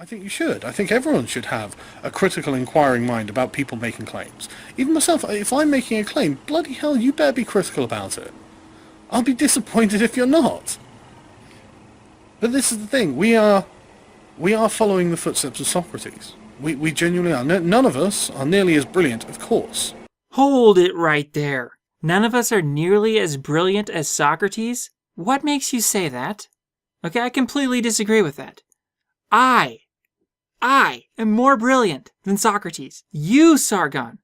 I think you should. I think everyone should have a critical, inquiring mind about people making claims. Even myself, if I'm making a claim, bloody hell, you better be critical about it. I'll be disappointed if you're not. But this is the thing, we are following the footsteps of Socrates. We genuinely are. None of us are nearly as brilliant, of course. Hold it right there. None of us are nearly as brilliant as Socrates? What makes you say that? Okay, I completely disagree with that. I am more brilliant than Socrates. You, Sargon,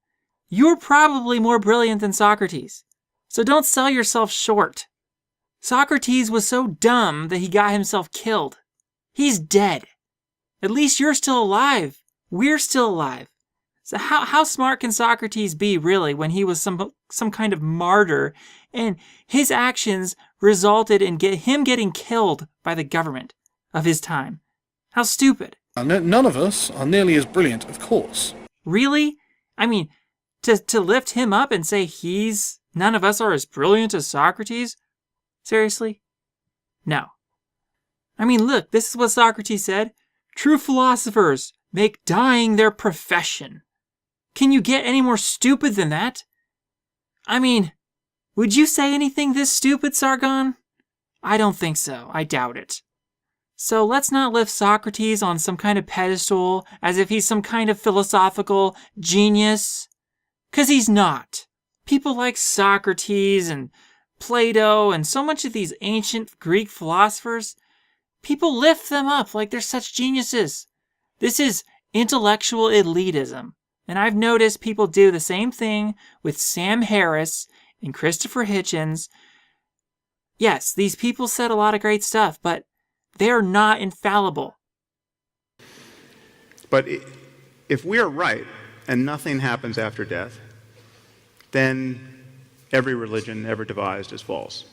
you're probably more brilliant than Socrates. So don't sell yourself short. Socrates was so dumb that he got himself killed. He's dead. At least you're still alive. We're still alive. So how smart can Socrates be, really, when he was some kind of martyr and his actions resulted in him getting killed by the government of his time? How stupid. None of us are nearly as brilliant, of course. Really? I mean, to lift him up and say none of us are as brilliant as Socrates? Seriously? No. I mean, look, this is what Socrates said. True philosophers make dying their profession. Can you get any more stupid than that? I mean, would you say anything this stupid, Sargon? I don't think so. I doubt it. So let's not lift Socrates on some kind of pedestal as if he's some kind of philosophical genius. 'Cause he's not. People like Socrates and Plato and so much of these ancient Greek philosophers, people lift them up like they're such geniuses. This is intellectual elitism. And I've noticed people do the same thing with Sam Harris and Christopher Hitchens. Yes, these people said a lot of great stuff, but they're not infallible. But if we're right and nothing happens after death, then every religion ever devised is false.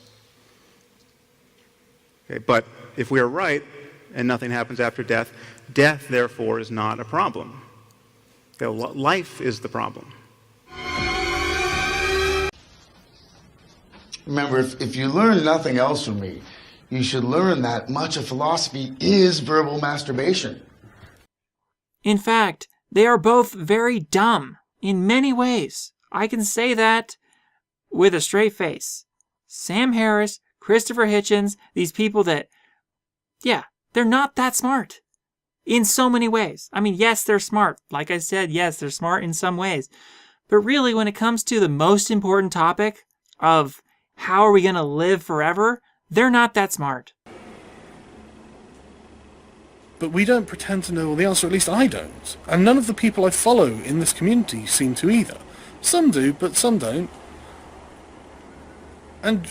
Okay, but if we are right and nothing happens after death, death, therefore, is not a problem. Life is the problem. Remember, if you learn nothing else from me, you should learn that much of philosophy is verbal masturbation. In fact, they are both very dumb in many ways. I can say that with a straight face. Sam Harris, Christopher Hitchens, these people that, they're not that smart. In so many ways. I mean, yes, they're smart. Like I said, yes, they're smart in some ways. But really, when it comes to the most important topic of how are we going to live forever, they're not that smart. But we don't pretend to know all the answer, at least I don't. And none of the people I follow in this community seem to either. Some do, but some don't. And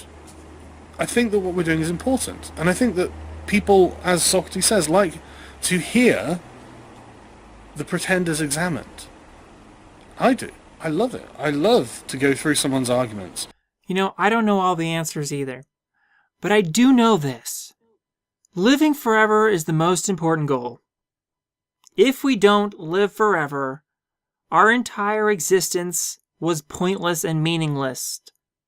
I think that what we're doing is important. And I think that people, as Socrates says, like to hear the pretenders examined. I do. I love it. I love to go through someone's arguments. You know, I don't know all the answers either. But I do know this. Living forever is the most important goal. If we don't live forever, our entire existence was pointless and meaningless.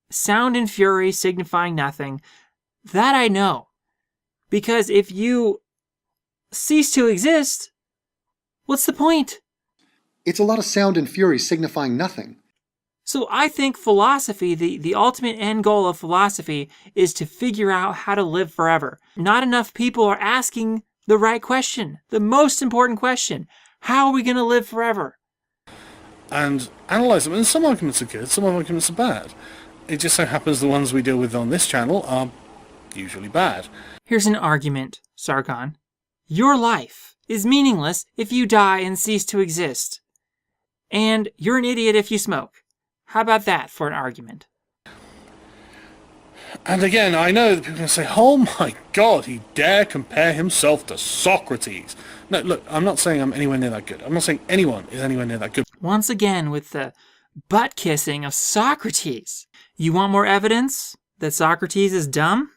Sound and fury signifying nothing. That I know. Because if you cease to exist, what's the point? It's a lot of sound and fury signifying nothing. So I think philosophy, the ultimate end goal of philosophy, is to figure out how to live forever. Not enough people are asking the right question, the most important question. How are we going to live forever? And analyze them. And some arguments are good, some arguments are bad. It just so happens the ones we deal with on this channel are usually bad. Here's an argument, Sargon. Your life is meaningless if you die and cease to exist. And you're an idiot if you smoke. How about that for an argument? And again, I know that people are going to say, oh my god, he dare compare himself to Socrates. No, look, I'm not saying I'm anywhere near that good. I'm not saying anyone is anywhere near that good. Once again, with the butt-kissing of Socrates. You want more evidence that Socrates is dumb?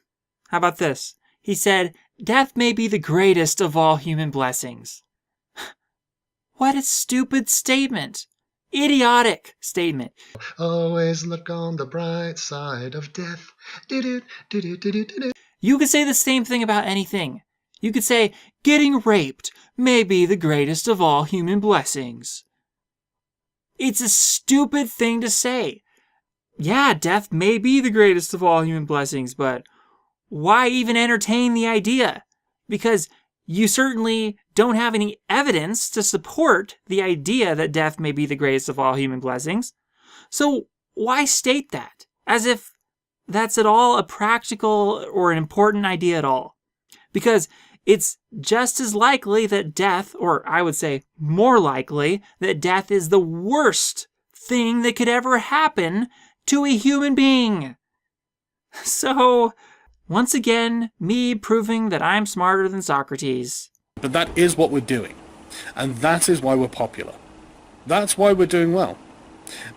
How about this? He said, death may be the greatest of all human blessings. What a stupid statement. Idiotic statement. Always look on the bright side of death. You could say the same thing about anything. You could say, getting raped may be the greatest of all human blessings. It's a stupid thing to say. Yeah, death may be the greatest of all human blessings, but why even entertain the idea? Because you certainly don't have any evidence to support the idea that death may be the greatest of all human blessings. So why state that? As if that's at all a practical or an important idea at all. Because it's just as likely that death, or I would say more likely, that death is the worst thing that could ever happen to a human being. So, once again, me proving that I'm smarter than Socrates. But that is what we're doing. And that is why we're popular. That's why we're doing well.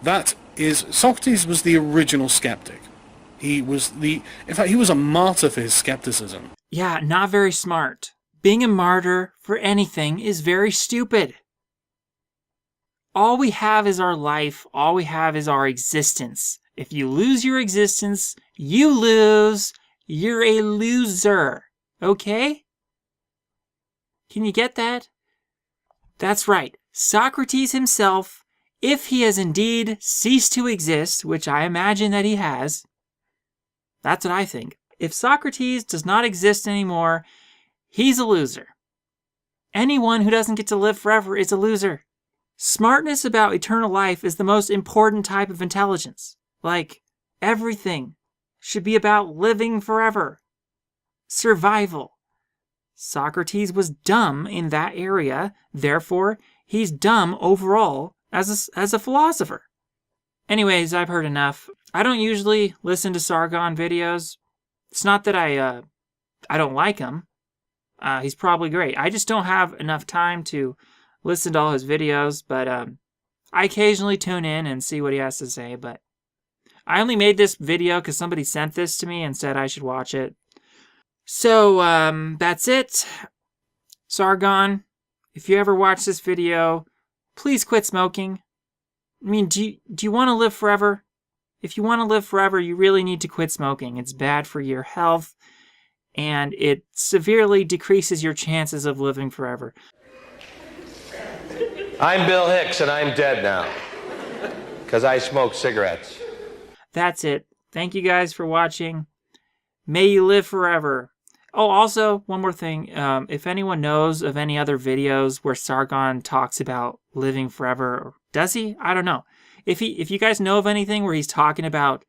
Socrates was the original skeptic. In fact, he was a martyr for his skepticism. Yeah, not very smart. Being a martyr for anything is very stupid. All we have is our life. All we have is our existence. If you lose your existence, you lose. You're a loser. Okay? Can you get that? That's right. Socrates himself, if he has indeed ceased to exist, which I imagine that he has, that's what I think. If Socrates does not exist anymore, he's a loser. Anyone who doesn't get to live forever is a loser. Smartness about eternal life is the most important type of intelligence. Like, everything should be about living forever. Survival. Socrates was dumb in that area, therefore, he's dumb overall as a philosopher. Anyways, I've heard enough. I don't usually listen to Sargon videos. It's not that I don't like him. He's probably great. I just don't have enough time to listen to all his videos, but I occasionally tune in and see what he has to say, but I only made this video because somebody sent this to me and said I should watch it. So, that's it. Sargon, if you ever watch this video, please quit smoking. I mean, do you want to live forever? If you want to live forever, you really need to quit smoking. It's bad for your health, and it severely decreases your chances of living forever. I'm Bill Hicks, and I'm dead now, because I smoke cigarettes. That's it. Thank you guys for watching. May you live forever. Oh, also, one more thing. If anyone knows of any other videos where Sargon talks about living forever, does he? I don't know. If you guys know of anything where he's talking about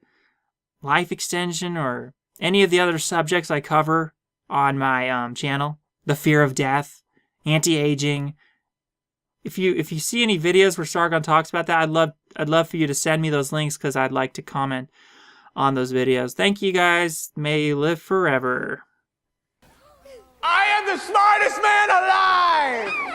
life extension or any of the other subjects I cover on my channel, the fear of death, anti-aging, if you see any videos where Sargon talks about that, I'd love for you to send me those links because I'd like to comment on those videos. Thank you guys. May you live forever. I am the smartest man alive!